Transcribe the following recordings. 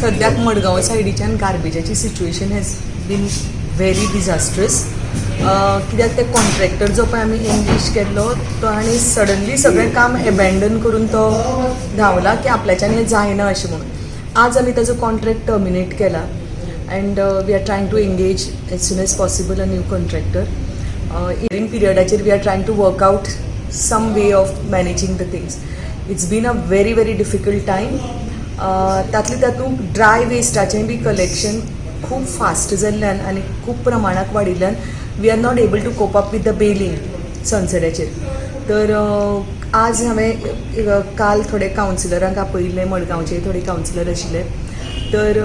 सद्याक मडगांव सायडीच्यान गार्बेजाची situation has bin very डिझास्ट्रस. कित्याक ते कॉन्ट्रॅक्टर जो पळय आमी एंगेज केल्लो तो आनी सडनली सगळें काम एबँडन करून तो धांवला की आपल्याच्यान हें जायना अशें म्हणून. आज आमी ताजो कॉन्ट्रॅक्ट टर्मिनेट केला and we are trying to engage as soon as possible a new contractor. इयरिंग पिरियडाचेर we are trying to work out some way of managing the things. It's been a very very difficult time. तातूंत dry वेस्टाचें बी collection खूब fast जाल्ल्यान आनी खूब प्रमाणाक वाडिल्ल्यान we are not able to cope up with the baling सनसेटाचेर. तर आज हांवें काल थोडे कावन्सिलरांक आपयल्ले, मडगांवचे थोडे कावन्सिलर आशिल्ले. तर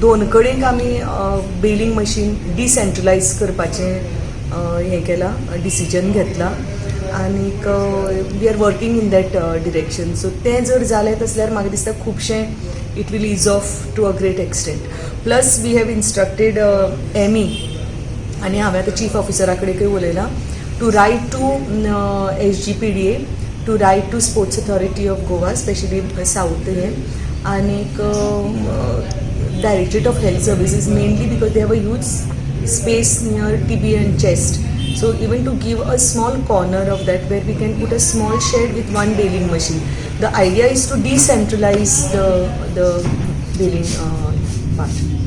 दोन कडेन आमी बेलिंग मशीन डिसेंट्रलायज करपाचें हें केलां, डिसिजन घेतला आनीक we are working in that direction. So तें जर जालें तसल्यार म्हाका दिसता खुबशें it will ease off to a great extent. Plus we have instructed एमी आनी हांवें आतां चीफ ऑफिसरा कडेन उलयलां to write to SGPDA, to write to sports authority of Goa, specially south हें, आनीक directorate of health services, mainly because they have a huge space near TB and chest. So even to give a small corner of that where we can put a small shed with one baling machine. The idea is to decentralize the baling part.